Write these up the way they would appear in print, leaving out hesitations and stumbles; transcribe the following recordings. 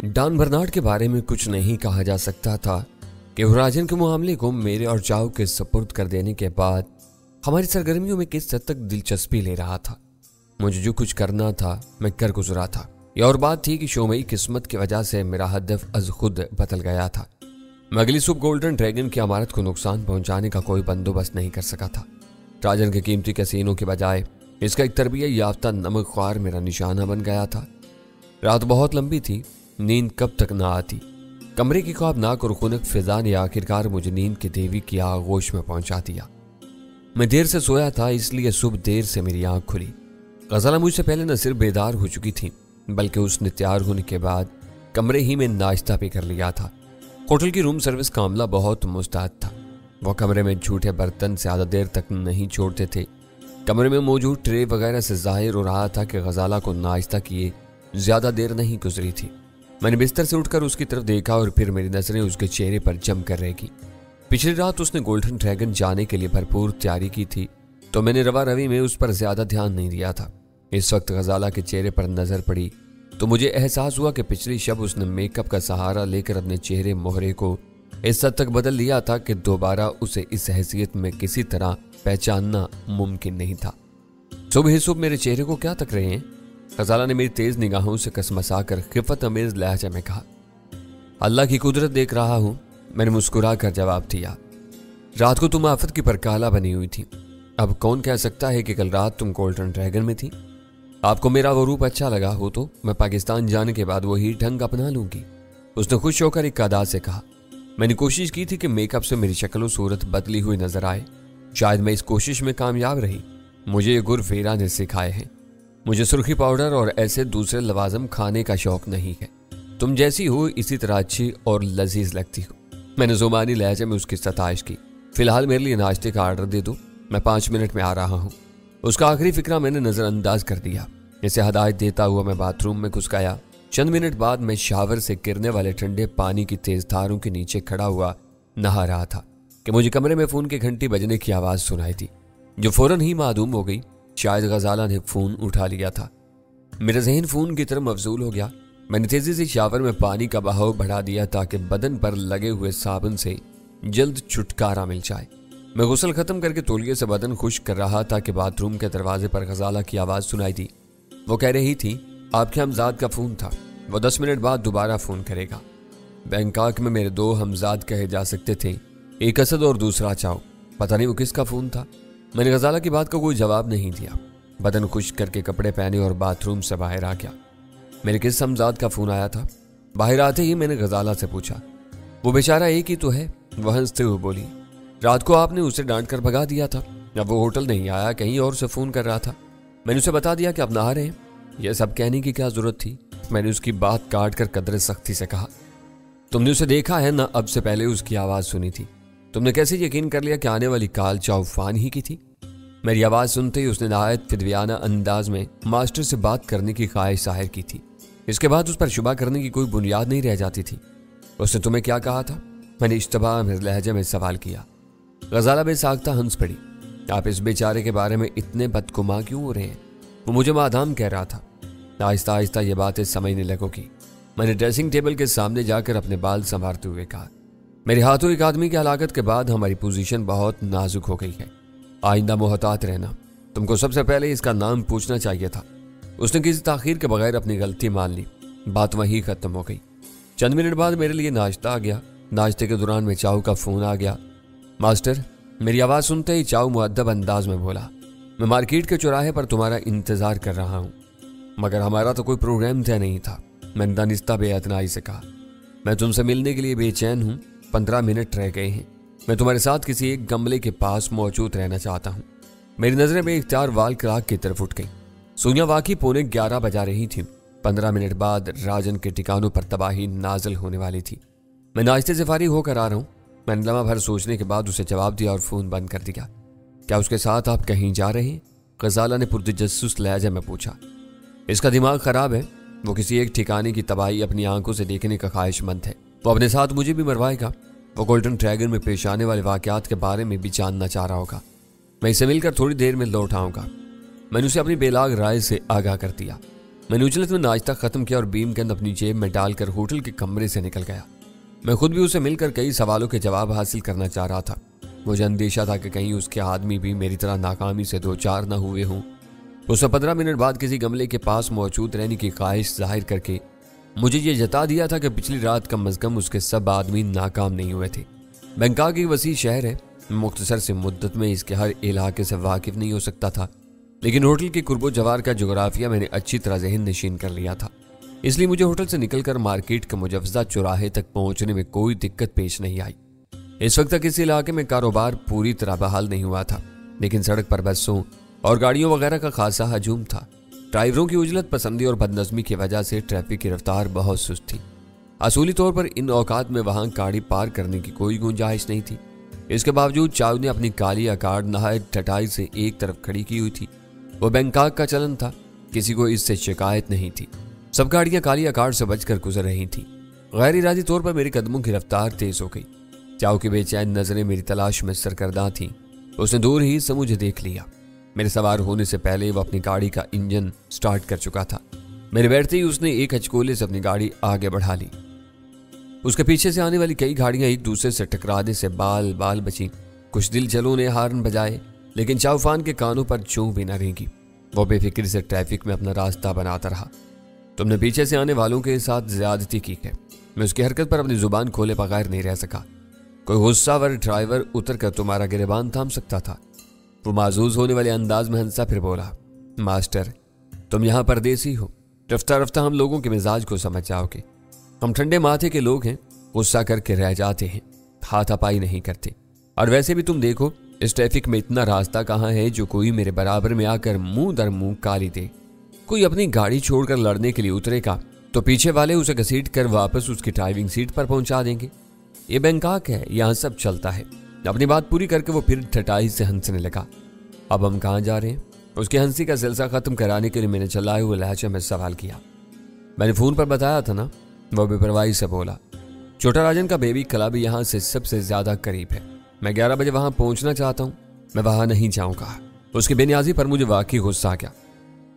Don Bernard के बारे में कुछ नहीं कहा जा सकता था कि होराइजन के मामले को मेरे और चाउ के सपुर्द कर देने के बाद हमारी सरगर्मियों में किस हद तक दिलचस्पी ले रहा था। मुझे जो कुछ करना था मैं कर गुजरा था। यह और बात थी कि शोमई किस्मत की वजह से मेरा हदफ अज खुद बदल गया था। मैं अगली सुबह गोल्डन ड्रैगन की इमारत को नुकसान पहुंचाने का कोई बंदोबस्त नहीं कर सका था। राजन के कीमती कैसीनों के बजाय इसका एक तरबियत याफ्ता नमक ख्वार मेरा निशाना बन गया था। रात बहुत लंबी थी, नींद कब तक ना आती। कमरे की ख्वाबनाक और खुनक फिजा ने आखिरकार मुझे नींद की देवी की आगोश में पहुंचा दिया। मैं देर से सोया था, इसलिए सुबह देर से मेरी आंख खुली। गज़ाला मुझसे पहले न सिर्फ बेदार हो चुकी थी बल्कि उसने तैयार होने के बाद कमरे ही में नाश्ता भी कर लिया था। होटल की रूम सर्विस का अमला बहुत मुस्तैद था। वह कमरे में झूठे बर्तन ज़्यादा देर तक नहीं छोड़ते थे। कमरे में मौजूद ट्रे वगैरह से जाहिर हो रहा था कि गज़ाला को नाश्ता किए ज़्यादा देर नहीं गुजरी थी। मैंने बिस्तर से उठकर उसकी तरफ देखा और फिर मेरी नजरें उसके चेहरे पर जम कर रहेगी। पिछली रात उसने गोल्डन ड्रैगन जाने के लिए भरपूर तैयारी की थी, तो मैंने रवा रवी में उस पर ज्यादा ध्यान नहीं दिया था। इस वक्त गज़ाला के चेहरे पर नजर पड़ी तो मुझे एहसास हुआ कि पिछली शब उसने मेकअप का सहारा लेकर अपने चेहरे मोहरे को इस हद तक बदल लिया था कि दोबारा उसे इस हैसियत में किसी तरह पहचानना मुमकिन नहीं था। सुबह ही सुबह मेरे चेहरे को क्या तक रहे हैं? गज़ाला ने मेरी तेज निगाहों से कसमसा कर खिफत अमेज लहजा में कहा। अल्लाह की कुदरत देख रहा हूं, मैंने मुस्कुरा कर जवाब दिया। रात को तुम आफत की परकाला बनी हुई थी। अब कौन कह सकता है कि कल रात तुम गोल्डन ड्रैगन में थी? आपको मेरा वो रूप अच्छा लगा हो तो मैं पाकिस्तान जाने के बाद वही ढंग अपना लूंगी, उसने खुश होकर एक अदा से कहा। मैंने कोशिश की थी कि मेकअप से मेरी शक्ल सूरत बदली हुई नजर आए। शायद मैं इस कोशिश में कामयाब रही। मुझे ये गुर फेरा ने सिखाए हैं। मुझे सुर्खी पाउडर और ऐसे दूसरे लवाजम खाने का शौक नहीं है। तुम जैसी हो इसी तरह अच्छी और लजीज लगती हो। मैंने जुबानी लहजे में उसकी सताइश की। फिलहाल मेरे लिए नाश्ते का आर्डर दे दो, मैं 5 मिनट में आ रहा हूँ। उसका आखिरी फिक्रा मैंने नजरअंदाज कर दिया। इसे हदायत देता हुआ मैं बाथरूम में घुस गया। चंद मिनट बाद मैं शावर से गिरने वाले ठंडे पानी की तेज धारों के नीचे खड़ा हुआ नहा रहा था कि मुझे कमरे में फोन की घंटी बजने की आवाज सुनाई थी, जो फौरन ही मादूम हो गई। शायद गज़ाला ने फोन उठा लिया था। मेरा ज़हन फोन की तरफ मफजूल हो गया। मैंने तेजी से शावर में पानी का बहाव बढ़ा दिया ताकि बदन पर लगे हुए साबुन से जल्द छुटकारा मिल जाए। मैं गुस्ल खत्म करके तौलिए से बदन खुश्क कर रहा था कि बाथरूम के दरवाजे पर गज़ाला की आवाज़ सुनाई दी। वो कह रही थी, आपके हमजाद का फ़ोन था, वो 10 मिनट बाद दोबारा फ़ोन करेगा। बैंकॉक में मेरे 2 हमजाद कहे जा सकते थे, एक असद और दूसरा चाओ। पता नहीं वो किसका फ़ोन था। मैंने गज़ाला की बात का कोई जवाब नहीं दिया। बदन खुश्क करके कपड़े पहने और बाथरूम से बाहर आ गया। मेरे किस हमजाद का फ़ोन आया था? बाहर आते ही मैंने गज़ाला से पूछा। वो बेचारा एक ही तो है, वह हंसते हुए बोली। रात को आपने उसे डांट कर भगा दिया था। अब वो होटल नहीं आया, कहीं और से फ़ोन कर रहा था। मैंने उसे बता दिया कि आप नहा रहे हैं। यह सब कहने की क्या जरूरत थी? मैंने उसकी बात काट कर कदरे सख्ती से कहा। तुमने उसे देखा है ना? अब से पहले उसकी आवाज़ सुनी थी। तुमने कैसे यकीन कर लिया कि आने वाली काल चाउफान ही की थी? मेरी आवाज़ सुनते ही उसने नहायत फिदवियाना अंदाज में मास्टर से बात करने की ख्वाहिश जाहिर की थी। इसके बाद उस पर शुबा करने की कोई बुनियाद नहीं रह जाती थी। उसने तुम्हें क्या कहा था? मैंने इश्तबाह में लहजे में सवाल किया। गज़ाला बेसाख्ता हंस पड़ी। आप इस बेचारे के बारे में इतने बदगुमा क्यों हो रहे हैं? वो मुझे मादाम कह रहा था। आहिस्ता आहिस्ता ये बातें समझने लगोगी। मैंने ड्रेसिंग टेबल के सामने जाकर अपने बाल संवारते हुए कहा। मेरे हाथों एक आदमी की हलाकत के बाद हमारी पोजीशन बहुत नाजुक हो गई है। आइंदा मोहतात रहना। तुमको सबसे पहले इसका नाम पूछना चाहिए था। उसने किसी ताखीर के बगैर अपनी गलती मान ली। बात वहीं खत्म हो गई। चंद मिनट बाद मेरे लिए नाश्ता आ गया। नाश्ते के दौरान में चाऊ का फोन आ गया। मास्टर, मेरी आवाज़ सुनते ही चाऊ मुअद्दब अंदाज में बोला, मैं मार्केट के चौराहे पर तुम्हारा इंतजार कर रहा हूँ। मगर हमारा तो कोई प्रोग्राम तय नहीं था। मैंने दानिस्ता बेअतनाई से कहा। मैं तुमसे मिलने के लिए बेचैन हूँ। 15 मिनट रह गए हैं। मैं तुम्हारे साथ किसी एक गमले के पास मौजूद रहना चाहता हूँ। मेरी नजरें बेइख्तियार वाल क्राक की तरफ उठ गई। सुइयां वाकई 11:45 बजा रही थी। 15 मिनट बाद राजन के ठिकानों पर तबाही नाजल होने वाली थी। मैं नाश्ते से फारिग होकर आ रहा हूँ। मैंने लम्हा भर सोचने के बाद उसे जवाब दिया और फोन बंद कर दिया। क्या उसके साथ आप कहीं जा रहे हैं? गज़ाला ने पुरतजस्सुस लहजे में पूछा। इसका दिमाग खराब है। वो किसी एक ठिकाने की तबाही अपनी आंखों से देखने का ख्वाहिशमंद है। वो अपने साथ मुझे भी मरवाएगा। वो गोल्डन ड्रैगन में पेश आने वाले वाकयात के बारे में भी जानना चाह रहा होगा। मैं इसे मिलकर थोड़ी देर में लौट आऊंगा। मैंने उसे अपनी बेलाग राय से आगाह कर दिया। मैंने उजलत में नाश्ता खत्म किया और बीमगंज अपनी जेब में डालकर होटल के कमरे से निकल गया। मैं खुद भी उसे मिलकर कई सवालों के जवाब हासिल करना चाह रहा था। मुझे अंदेशा था कि कहीं उसके आदमी भी मेरी तरह नाकामी से दो चार न हुए हों। उसने 15 मिनट बाद किसी गमले के पास मौजूद रहने की ख्वाहिश जाहिर करके मुझे ये जता दिया था कि पिछली रात कम अज कम उसके सब आदमी नाकाम नहीं हुए थे। बैंकॉक एक वसी शहर है, मुख्तसर से मुद्दत में इसके हर इलाके से वाकिफ नहीं हो सकता था, लेकिन होटल के कुर्बो जवार का जोग्राफिया मैंने अच्छी तरह ज़हन नशीन कर लिया था। इसलिए मुझे होटल से निकलकर मार्केट के मुजव्वज़ा चौराहे तक पहुंचने में कोई दिक्कत पेश नहीं आई। इस वक्त तक इस इलाके में कारोबार पूरी तरह बहाल नहीं हुआ था, लेकिन सड़क पर बसों और गाड़ियों वगैरह का खासा हजूम था। ड्राइवरों की उजलत पसंदी और बदनज़मी की वजह से ट्रैफिक की रफ्तार बहुत सुस्त थी। असूली तौर पर इन औकात में वहां गाड़ी पार करने की कोई गुंजाइश नहीं थी। इसके बावजूद चाव ने अपनी काली अकाड़ नहायत टटाई से एक तरफ खड़ी की हुई थी। वो बैंकॉक का चलन था, किसी को इससे शिकायत नहीं थी। सब गाड़ियां काली अकाड़ से बचकर गुजर रही थी। गैर इरादी तौर पर मेरे कदमों की रफ्तार तेज हो गई। चाव की बेचैन नजरें मेरी तलाश में सरगर्दा थीं। उसने दूर ही से मुझे देख लिया। मेरे सवार होने से पहले वो अपनी गाड़ी का इंजन स्टार्ट कर चुका था। मेरे बैठते ही उसने एक हचकोले से अपनी गाड़ी आगे बढ़ा ली। उसके पीछे से आने वाली कई गाड़ियां एक दूसरे से टकराने से बाल बाल बची। कुछ दिल जलों ने हार्न बजाए, लेकिन चाउफान के कानों पर चूं भी न रेंगी। वो बेफिक्री से ट्रैफिक में अपना रास्ता बनाता रहा। तुमने पीछे से आने वालों के साथ ज्यादती की है। मैं उसकी हरकत पर अपनी जुबान खोले बगैर नहीं रह सका। कोई गुस्सावर ड्राइवर उतर कर तुम्हारा गिरबान थाम सकता था। वो माजूज होने वाले अंदाज में हंसा, फिर बोला, मास्टर तुम यहाँ परदेसी हो। रफ्ता रफ्ता हम लोगों के मिजाज को समझ जाओगे। हम ठंडे माथे के लोग हैं, गुस्सा करके रह जाते हैं, हाथापाई नहीं करते। और वैसे भी तुम देखो, इस ट्रैफिक में इतना रास्ता कहाँ है जो कोई मेरे बराबर में आकर मुंह दर मुंह गाली दे। कोई अपनी गाड़ी छोड़कर लड़ने के लिए उतरेगा तो पीछे वाले उसे घसीट कर वापस उसकी ड्राइविंग सीट पर पहुंचा देंगे। ये बैंकॉक है, यहाँ सब चलता है। अपनी बात पूरी करके वो फिर ठटाई से हंसने लगा। अब हम कहाँ जा रहे हैं? उसकी हंसी का सिलसिला खत्म कराने के लिए मैंने चलाए हुए लहजे में सवाल किया। मैंने फोन पर बताया था ना, वो बेपरवाही से बोला। छोटा राजन का बेबी क्लब यहाँ से सबसे ज्यादा करीब है। मैं 11 बजे वहां पहुंचना चाहता हूँ। मैं वहां नहीं जाऊंगा। उसकी बेनियाजी पर मुझे वाकई गुस्सा आ गया।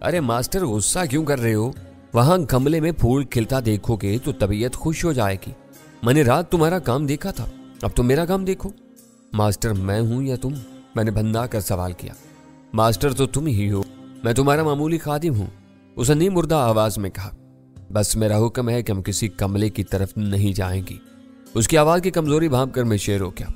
अरे मास्टर, गुस्सा क्यों कर रहे हो? वहां गमले में फूल खिलता देखोगे तो तबीयत खुश हो जाएगी। मैंने रात तुम्हारा काम देखा था, अब तुम मेरा काम देखो। मास्टर मैं हूं या तुम? मैंने भंदा कर सवाल किया। मास्टर तो तुम ही हो, मैं तुम्हारा मामूली खादिम हूं, उसने नीम मुर्दा आवाज में कहा। बस मेरा हुक्म है कि हम किसी कमले की तरफ नहीं जाएंगी। उसकी आवाज की कमजोरी भांप कर मैं शेर हो गया।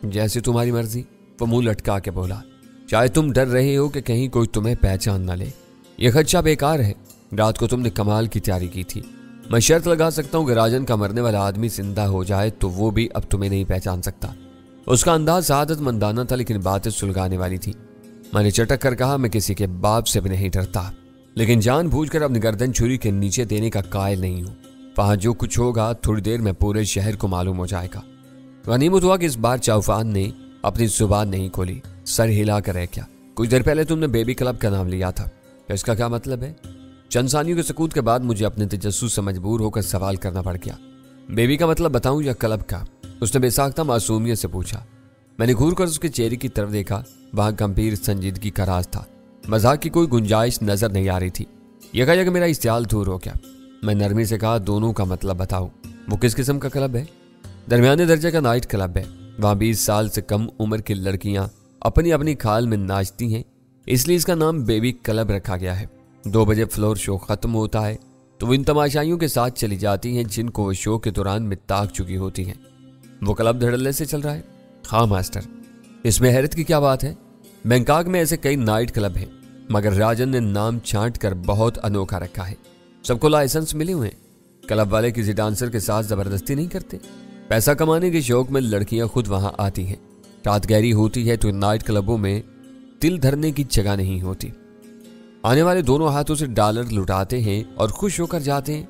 जैसे तुम्हारी मर्जी, वो मुंह लटका के बोला। शायद तुम डर रहे हो कि कहीं कोई तुम्हें पहचान न ले। यह खदशा बेकार है। रात को तुमने कमाल की तैयारी की थी। मैं शर्त लगा सकता हूं कि राजन का मरने वाला आदमी जिंदा हो जाए तो वो भी अब तुम्हें नहीं पहचान सकता। उसका अंदाज सादत मंदाना था, लेकिन बातें सुलगाने वाली थी। मैंने चटक कर कहा, मैं किसी के बाप से भी नहीं डरता, लेकिन जानबूझकर अपनी गर्दन छुरी के नीचे देने का कायल नहीं हूं। वहां जो कुछ होगा थोड़ी देर में पूरे शहर को मालूम हो जाएगा। गनीमत हुआ कि इस बार चाउफान ने अपनी जुबान नहीं खोली, सर हिला कर रह गया। कुछ देर पहले तुमने बेबी क्लब का नाम लिया था, इसका क्या मतलब है? चंद सानियों के सकूत के बाद मुझे अपने तजस्सुस से मजबूर होकर सवाल करना पड़ गया। बेबी का मतलब बताऊं या क्लब का? उसने बेसाख्ता मासूमियत से पूछा। मैंने घूर कर उसके चेहरे की तरफ देखा। वहां गंभीर संजीदगी का राज था। मजाक की कोई गुंजाइश नजर नहीं आ रही थी। यकायक मेरा इस्तेमाल दूर हो गया। मैं नरमी से कहा, दोनों का मतलब बताओ। वो किस किस्म का क्लब है? दरमियाने दर्जे का नाइट क्लब है। वहां 20 साल से कम उम्र की लड़कियां अपनी अपनी खाल में नाचती हैं, इसलिए इसका नाम बेबी क्लब रखा गया है। 2 बजे फ्लोर शो खत्म होता है तो वो इन तमाशाइयों के साथ चली जाती हैं जिनको वो शो के दौरान में ताक चुकी होती हैं। वो क्लब धड़ल्ले से चल रहा है? हाँ मास्टर। इसमें हैरत की क्या बात है? बैंकॉक में ऐसे कई नाइट क्लब हैं, मगर राजन ने नाम छांट कर बहुत अनोखा रखा है। सबको लाइसेंस मिले हुए हैं। क्लब वाले किसी डांसर के साथ जबरदस्ती नहीं करते। पैसा कमाने के शौक में लड़कियां खुद वहां आती हैं। रात गहरी होती है तो नाइट क्लबों में तिल धरने की जगह नहीं होती। आने वाले दोनों हाथों से डॉलर लुटाते हैं और खुश होकर जाते हैं।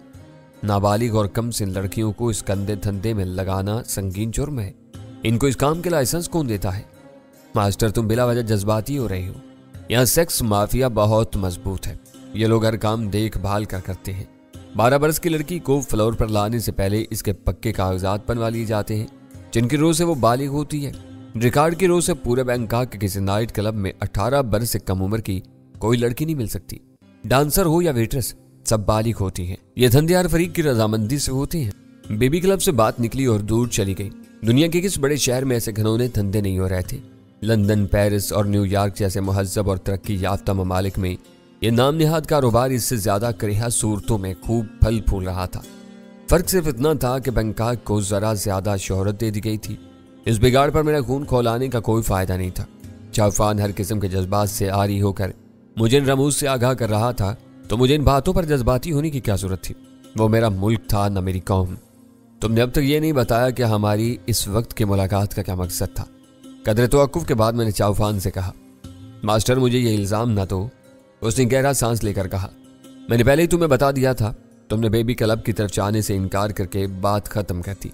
नाबालिग और कम सिन लड़कियों को इस गंदे धंधे में लगाना संगीन जुर्म है। इनको इस काम के लाइसेंस कौन देता है? मास्टर, तुम बिला वजह जज्बाती हो रहे हो। यहाँ सेक्स माफिया बहुत मजबूत है। ये लोग हर काम देखभाल कर करते हैं। 12 बरस की लड़की को फ्लोर पर लाने से पहले इसके पक्के कागजात बनवा लिए जाते हैं, जिनकी रोज से वो बालिग होती है। रिकॉर्ड की रोज से पूरे बैंकॉक के किसी नाइट क्लब में 18 बरस से कम उम्र की कोई लड़की नहीं मिल सकती। डांसर हो या वेट्रेस, सब बालिग होती हैं। ये धंधे हर फरीक की रजामंदी से होते हैं। बेबी क्लब से बात निकली और दूर चली गई। दुनिया के किस बड़े शहर में ऐसे घनौने धंधे नहीं हो रहे थे। लंदन, पेरिस और न्यूयॉर्क जैसे मुहज्जब और तरक्की याफ्ता ममालिक में ये नाम निहाद कारोबार इससे ज्यादा करिहा सूरतों में खूब फल फूल रहा था। फर्क सिर्फ इतना था कि बैंकॉक को जरा ज्यादा शोहरत दे दी गई थी। इस बिगाड़ पर मेरा खून खौलाने का कोई फायदा नहीं था। चाउफान हर किस्म के जज्बात से आरी होकर मुझे इन रमूज से आगाह कर रहा था, तो मुझे इन बातों पर जज्बाती होने की क्या जरूरत थी। वो मेरा मुल्क था, न मेरी कौम। तुमने अब तक ये नहीं बताया कि हमारी इस वक्त की मुलाकात का क्या मकसद था। कदर तवक्कुफ के बाद मैंने चाउफान से कहा, मास्टर मुझे ये इल्ज़ाम ना दो। उसने गहरा सांस लेकर कहा, मैंने पहले ही तुम्हें बता दिया था। तुमने बेबी क्लब की तरफ जाने से इनकार करके बात खत्म कर दी।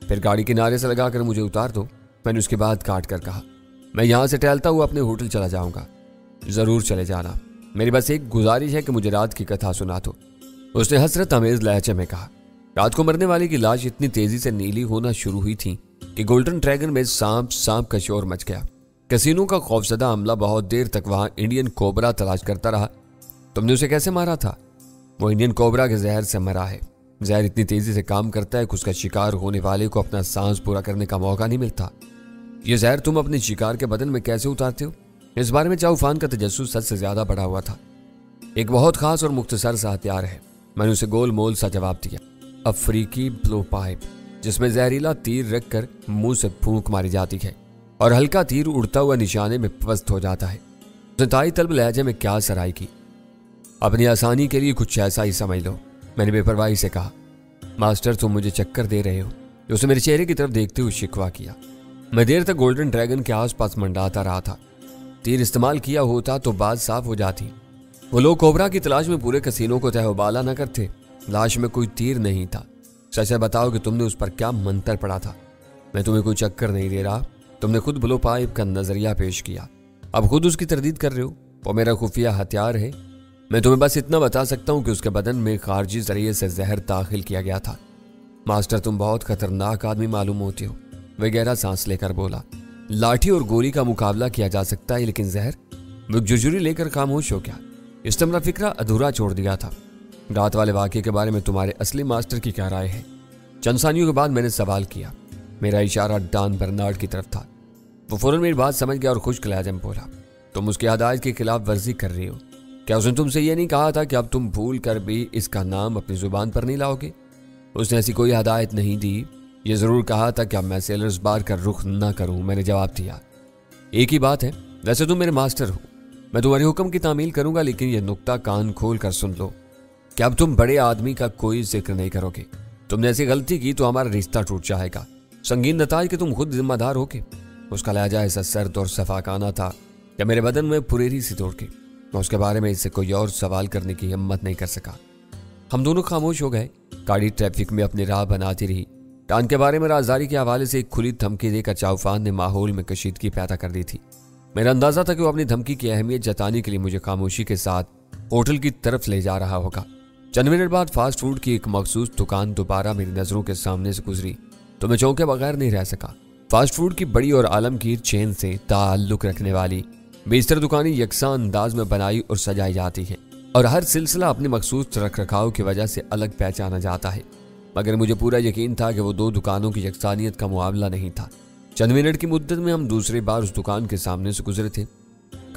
फिर गाड़ी किनारे से लगाकर मुझे उतार दो। मैंने उसके बाद काट कर कहा, मैं यहाँ से टहलता हुआ अपने होटल चला जाऊंगा। जरूर चले जाना, मेरी बस एक गुजारिश है कि मुझे रात की कथा सुना दो। उसने हसरत अमेज लहजे में कहा। रात को मरने वाले की लाश इतनी तेजी से नीली होना शुरू हुई थी कि गोल्डन ड्रैगन में सांप का शोर मच गया। कैसीनो का खौफजदा अमला बहुत देर तक वहां इंडियन कोबरा तलाश करता रहा। तुमने उसे कैसे मारा था? वो इंडियन कोबरा के जहर से मरा है। जहर इतनी तेजी से काम करता है कि उसका शिकार होने वाले को अपना सांस पूरा करने का मौका नहीं मिलता। ये जहर तुम अपने शिकार के बदन में कैसे उतारते हो? इस बारे में चाउफान का तजस्सुस सच से ज्यादा बढ़ा हुआ था। एक बहुत खास और मुख्तसर सा हथियार है। मैंने उसे गोल मोल सा जवाब दिया, अफ्रीकी ब्लो पाइप, जिसमें जहरीला तीर रखकर मुंह से फूंक मारी जाती है और हल्का तीर उड़ता हुआ निशाने में पस्त हो जाता है। उसने ताई तलब लहजे में क्या सराई की, अपनी आसानी के लिए कुछ ऐसा ही समझ लो। मैंने बेपरवाही से कहा, मास्टर तुम मुझे चक्कर दे रहे हो। उसने मेरे चेहरे की तरफ देखते हुए शिकवा किया। मैं देर तक गोल्डन ड्रैगन के आसपास मंडराता रहा था। तीर इस्तेमाल किया होता तो बात साफ हो जाती। वो लोग कोबरा की तलाश में पूरे कसीनो को तहवाला न करते। लाश में कोई तीर नहीं था। सच बताओ कि तुमने उस पर क्या मंतर पड़ा था। मैं तुम्हें कोई चक्कर नहीं दे रहा। तुमने खुद ब्लो पाइप का नजरिया पेश किया, अब खुद उसकी तरदीद कर रहे हो। वो मेरा खुफिया हथियार है। मैं तुम्हें बस इतना बता सकता हूँ कि उसके बदन में खारजी जरिए से जहर दाखिल किया गया था। मास्टर तुम बहुत खतरनाक आदमी मालूम होते हो। वह गहरा सांस लेकर बोला, लाठी और गोली का मुकाबला किया जा सकता है, लेकिन जहर? वो जुजुरी लेकर खामोश हो गया। इस तरह फिक्रा अधूरा छोड़ दिया था। रात वाले वाक़े के बारे में तुम्हारे असली मास्टर की क्या राय है? चंद सानियों के बाद मैंने सवाल किया। मेरा इशारा डॉन बर्नार्ड की तरफ था। वो फौरन मेरी बात समझ गया और खुश्क लहजे में बोला, तुम उसकी हदायत की खिलाफ वर्जी कर रही हो। क्या उसने तुमसे ये नहीं कहा था कि अब तुम भूल कर भी इसका नाम अपनी जुबान पर नहीं लाओगे? उसने ऐसी कोई हदायत नहीं दी। ये जरूर कहा था कि अब मैं सेलर्स बार का रुख ना करूं। मैंने जवाब दिया, एक ही बात है, वैसे तुम मेरे मास्टर हो, मैं तुम्हारे हुक्म की तामील करूंगा, लेकिन यह नुक्ता कान खोल कर सुन लो कि अब तुम बड़े आदमी का कोई जिक्र नहीं करोगे। तुमने ऐसी गलती की तो हमारा रिश्ता टूट जाएगा। संगीन नताज के तुम खुद जिम्मेदार होगे। उसका लहजा ऐसा सर्द और सफाकाना था कि मेरे बदन में फुरेरी सी दौड़ गई। मैं उसके बारे में इससे कोई और सवाल करने की हिम्मत नहीं कर सका। हम दोनों खामोश हो गए। गाड़ी ट्रैफिक में अपनी राह बनाती रही। टान के बारे में राजदारी के हवाले से एक खुली धमकी देकर चाउफान ने माहौल में कशीदगी पैदा कर दी थी। मेरा अंदाजा था कि वो अपनी धमकी की अहमियत जताने के लिए मुझे खामोशी के साथ होटल की तरफ ले जा रहा होगा। चंद मिनट बाद फास्ट फूड की एक मखसूस दुकान दोबारा मेरी नजरों के सामने से गुजरी तो मैं चौंके बगैर नहीं रह सका। फास्ट फूड की बड़ी और आलमगीर चेन से ताल्लुक रखने वाली बेशतर दुकानें यकसा अंदाज में बनाई और सजाई जाती हैं और हर सिलसिला अपने मखसूस रख रखाव की वजह से अलग पहचाना जाता है। मगर मुझे पूरा यकीन था कि वो दो दुकानों की यकसानियत का मुआवला नहीं था। चंद मिनट की मुद्दत में हम दूसरी बार उस दुकान के सामने से गुजरे थे।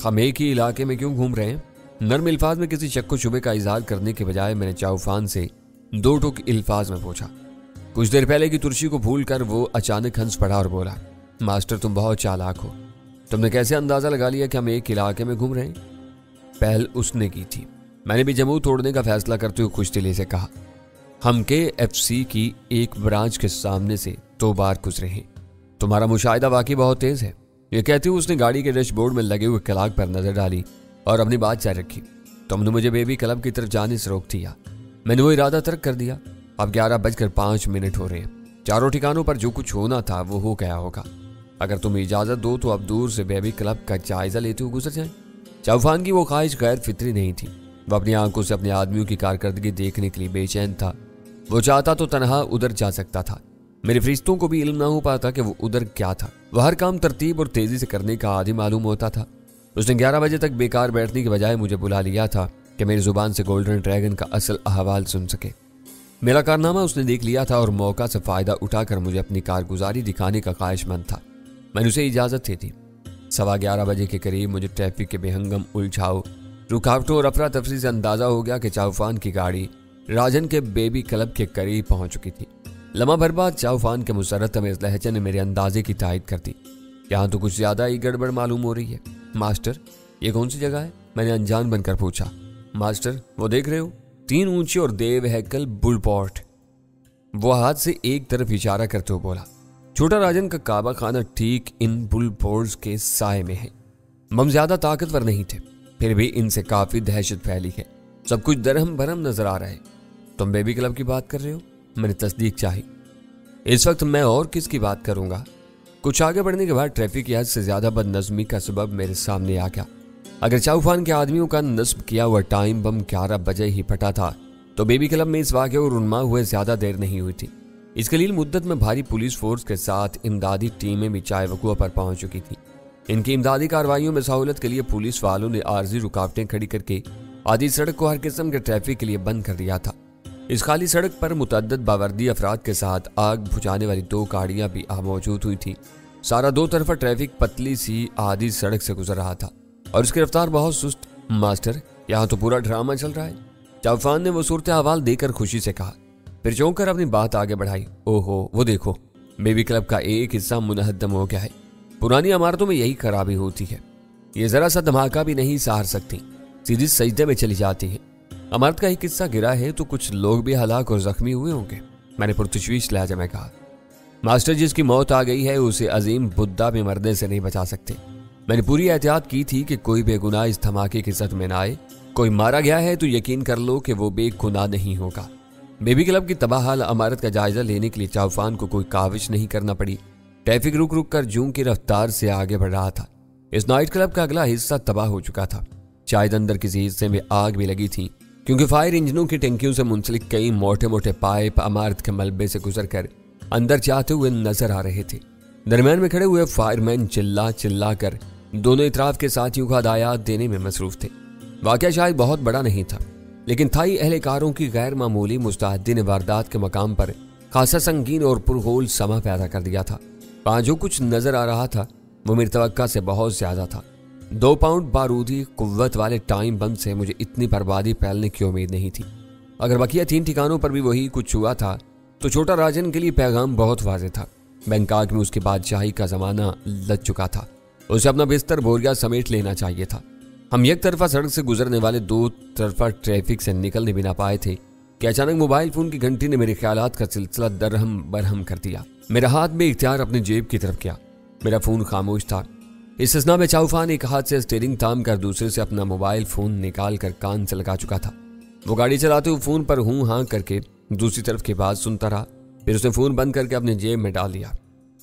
हम एक ही इलाके में क्यों घूम रहे हैं? नर्म इल्फाज में किसी शक व शुबे का इजहार करने के बजाय मैंने चाउफान से दो टुक इल्फाज में पूछा। कुछ देर पहले की तुर्शी को भूल कर वो अचानक हंस पड़ा और बोला, मास्टर तुम बहुत चालाक हो। तुमने कैसे अंदाजा लगा लिया कि हम एक इलाके में घूम रहे हैं? पहल उसने की थी। मैंने भी जमू तोड़ने का फैसला करते हुए खुशदिली से कहा, हम KFC की एक ब्रांच के सामने से 2 बार गुजरे हैं। तुम्हारा मुशाहिदा वाकई बहुत तेज है। ये कहते हुए उसने गाड़ी के डैशबोर्ड में लगे हुए क्लॉक पर नजर डाली और अपनी बात जारी रखी। तुमने मुझे बेबी क्लब की तरफ जाने से रोक दिया। मैंने वो इरादा तर्क कर दिया। अब 11:05 हो रहे हैं। चारों ठिकानों पर जो कुछ होना था वो हो गया होगा। अगर तुम इजाजत दो तो अब दूर से बेबी क्लब का जायजा लेते हुए गुजर जाएं। चाउफान की वो ख्वाहिश गैर फितरी नहीं थी। वो अपनी आंखों से अपने आदमियों की कारकर्दगी देखने के लिए बेचैन था। वो चाहता तो तनहा उधर जा सकता था। मेरे फरिश्तों को भी इल्म ना हो पाता कि वो उधर क्या था। वह हर काम तरतीब और तेजी से करने का आदी मालूम होता था। उसने 11 बजे तक बेकार बैठने के बजाय मुझे बुला लिया था कि मेरी जुबान से गोल्डन ड्रैगन का असल अहवाल सुन सके। मेरा कारनामा उसने देख लिया था और मौका से फायदा उठाकर मुझे अपनी कारगुजारी दिखाने का ख्वाहिशमंद था। मैंने उसे इजाजत दे दी। 11:15 बजे के करीब मुझे ट्रैफिक के बेहंगम उलझाव, रुकावटों और अफरा तफरी से अंदाजा हो गया कि चाउफान की गाड़ी राजन के बेबी क्लब के करीब पहुंच चुकी थी। लम्हा भर बाद चाउफान के मुसर्रत तमीज़ लहजे ने मेरे अंदाजे की तायद कर दी। यहाँ तो कुछ ज्यादा ही गड़बड़ मालूम हो रही है। मास्टर, ये कौन सी जगह है? मैंने अनजान बनकर पूछा। मास्टर, वो देख रहे हो, 3 ऊंचे और देव हैकल बुलपोर्ट। वो हाथ से एक तरफ इशारा करते हुए बोला। छोटा राजन का काबा खाना ठीक इन बुलपोर्ट्स के साए में है। हम ज्यादा ताकतवर नहीं थे, फिर भी इनसे काफी दहशत फैली है। सब कुछ दरहम भरम नजर आ रहा है। तुम बेबी क्लब की बात कर रहे हो? मैंने तस्दीक चाही। इस वक्त मैं और किसकी बात करूंगा? कुछ आगे बढ़ने के बाद ट्रैफिक की हद से ज्यादा बदनज़मी का सबब मेरे सामने आ गया। अगर चाउफान के आदमियों का नस्ब किया हुआ टाइम बम 11 बजे ही फटा था, तो बेबी क्लब में इस वाक़े और रुनमा हुए ज्यादा देर नहीं हुई थी। इस कलील मुद्दत में भारी पुलिस फोर्स के साथ इमदादी टीमें भी चाय वकुआ पर पहुंच चुकी थी। इनकी इमदादी कार्रवाइयों में सहूलत के लिए पुलिस वालों ने आर्जी रुकावटें खड़ी करके आधी सड़क को हर किस्म के ट्रैफिक के लिए बंद कर दिया था। इस खाली सड़क पर मुतअद्दिद बावर्दी अफराद के साथ आग बुझाने वाली 2 गाड़ियां भी मौजूद हुई थी। सारा 2 तरफा ट्रैफिक पतली सी आधी सड़क से गुजर रहा था और इसकी रफ्तार बहुत सुस्त। मास्टर, यहाँ तो पूरा ड्रामा चल रहा है। चाउफान ने वो सूरत हवाल देकर खुशी से कहा, फिर चौंक कर अपनी बात आगे बढ़ाई। ओहो, वो देखो, बेबी क्लब का एक हिस्सा मुनहद्दम हो गया है। पुरानी इमारतों में यही खराबी होती है। ये जरा सा धमाका भी नहीं सहार सकती, सीधी सजदे में चली जाती है। इमारत का एक हिस्सा गिरा है तो कुछ लोग भी हलाक और जख्मी हुए होंगे, मैंने पुरतशवीश लहजे में कहा। मास्टर, जिसकी मौत आ गई है उसे अजीम बुद्धा भी मरने से नहीं बचा सकते। मैंने पूरी एहतियात की थी कि कोई बेगुनाह इस धमाके की जद में न आए। कोई मारा गया है तो यकीन कर लो कि वो बेगुनाह नहीं होगा। बेबी क्लब की तबाहाल इमारत का जायजा लेने के लिए चाउफान को कोई काविश नहीं करना पड़ी। ट्रैफिक रुक रुक कर जूं की रफ्तार से आगे बढ़ रहा था। इस नाइट क्लब का अगला हिस्सा तबाह हो चुका था। शायद अंदर किसी हिस्से में आग भी लगी थी, क्योंकि फायर इंजनों की टंकियों से मुंसलिक कई मोटे मोटे पाइप इमारत के मलबे से गुजर कर अंदर जाते हुए नजर आ रहे थे। दरमियान में खड़े हुए फायरमैन चिल्ला चिल्ला कर दोनों इतराफ के साथियों को हदायत देने में मसरूफ थे। वाकया शायद बहुत बड़ा नहीं था, लेकिन थाई अहलकारों की गैर मामूली मुस्तैदी ने वारदात के मकाम पर खासा संगीन और पुरहोल समा पैदा कर दिया था। वहां जो कुछ नजर आ रहा था वो मेरी तवक्का से बहुत ज्यादा था। 2 पाउंड बारूदी कुव्वत वाले टाइम बम से मुझे इतनी बर्बादी फैलने की उम्मीद नहीं थी। अगर बकिया 3 ठिकानों पर भी वही कुछ हुआ था तो छोटा राजन के लिए पैगाम बहुत वाज़ेह था। बैंकॉक में उसकी बादशाही का जमाना लग चुका था। उसे अपना बिस्तर बोरिया समेट लेना चाहिए था। हम एक तरफा सड़क से गुजरने वाले 2 तरफा ट्रैफिक से निकलने भी ना पाए थे कि अचानक मोबाइल फोन की घंटी ने मेरे ख्यालात का सिलसिला दरहम बरहम कर दिया। मेरा हाथ बेइख्तियार अपनी जेब की तरफ गया। मेरा फोन खामोश था। इस सजना में चाउफान एक हाथ से स्टीयरिंग थाम कर दूसरे से अपना मोबाइल फोन निकाल कर कान से लगा चुका था। वो गाड़ी चलाते हुए फोन पर हूं हां करके दूसरी तरफ की बात सुनता रहा। फिर उसने फोन बंद करके अपने जेब में डाल दिया।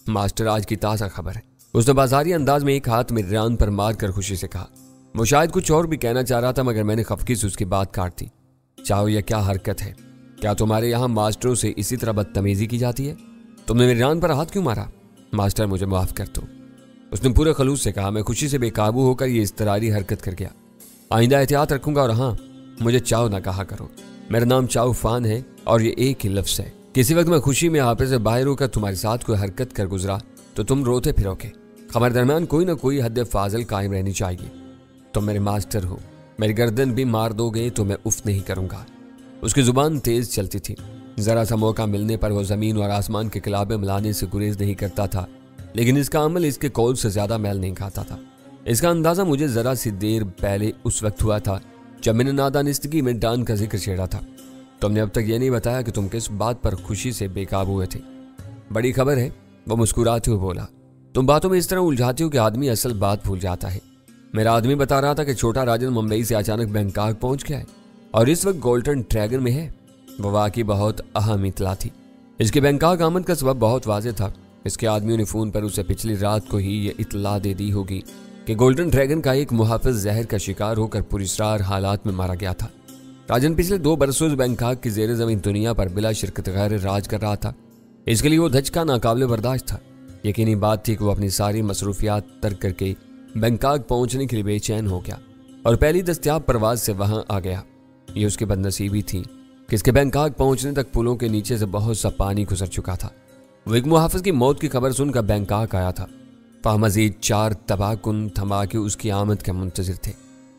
मास्टर, आज की ताज़ा खबर है, उसने बाजारी अंदाज में एक हाथ मेरे रान पर मार कर खुशी से कहा। वो शायद कुछ और भी कहना चाह रहा था, मगर मैंने खफकी से उसकी बात काट दी। चाहो, यह क्या हरकत है? क्या तुम्हारे यहाँ मास्टरों से इसी तरह बदतमीजी की जाती है? तुमने मेरे रान पर हाथ क्यों मारा? मास्टर, मुझे माफ कर दो, उसने पूरे खलूस से कहा। मैं खुशी से बेकाबू होकर ये इस्तरारी हरकत कर गया। आइंदा एहतियात रखूंगा। और हाँ, मुझे चाव ना कहा करो। मेरा नाम चाउफान है और ये एक ही लफ्ज़ है। किसी वक्त मैं खुशी में आपे से बाहर होकर तुम्हारे साथ कोई हरकत कर गुजरा तो तुम रोते फिरोगे। हमारे दरमियान कोई ना कोई हद फाजल कायम रहनी चाहिए। तुम मेरे मास्टर हो, मेरी गर्दन भी मार दोगे तो मैं उफ नहीं करूंगा। उसकी जुबान तेज चलती थी। जरा सा मौका मिलने पर वो जमीन और आसमान के किलाबे मिलाने से गुरेज नहीं करता था, लेकिन इसका अमल इसके कौल से ज्यादा मैल नहीं खाता था। इसका अंदाजा मुझे जरा सी देर पहले उस वक्त हुआ था जब मैंने नादानिस्तगी में डान का जिक्र छेड़ा था। तुमने अब तक ये नहीं बताया कि तुम किस बात पर खुशी से बेकाबू हुए थे। बड़ी खबर है, वो मुस्कुराते हुए बोला। तुम बातों में इस तरह उलझाते हो कि आदमी असल बात भूल जाता है। मेरा आदमी बता रहा था कि छोटा राजन मुंबई से अचानक बैंकॉक पहुंच गया है और इस वक्त गोल्डन ड्रैगन में है। वह वाकई बहुत अहम इतला थी। इसके बैंकॉक आमद का सबब बहुत वाज़ेह था। इसके आदमियों ने फ़ोन पर उसे पिछली रात को ही ये इतला दे दी होगी कि गोल्डन ड्रैगन का एक मुहाफिज जहर का शिकार होकर पुरस्रार हालात में मारा गया था। राजन पिछले 2 बरसों से बैंकॉक की ज़ेर ज़मीन दुनिया पर बिला शिरकत गैर राज कर रहा था। इसके लिए वो धचका नाकाबिले बर्दाश्त था। यकीनी बात थी कि वो अपनी सारी मसरूफियात तर्क करके बैंकॉक पहुंचने के लिए बेचैन हो गया और पहली दस्तयाब परवाज से वहां आ गया। ये उसकी बदनसीबी थी कि इसके बैंकॉक पहुंचने तक पुलों के नीचे से बहुत सा पानी गुजर चुका था। वो एक मुहाफिज की मौत की खबर सुनकर बैंकॉक आया था। वहां मजीद 4 तबाहकुन धमाके उसकी आमद के मुंतजिर थे।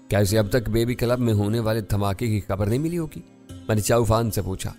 क्या इसे अब तक बेबी क्लब में होने वाले धमाके की खबर नहीं मिली होगी? मैंने चाउफान से पूछा।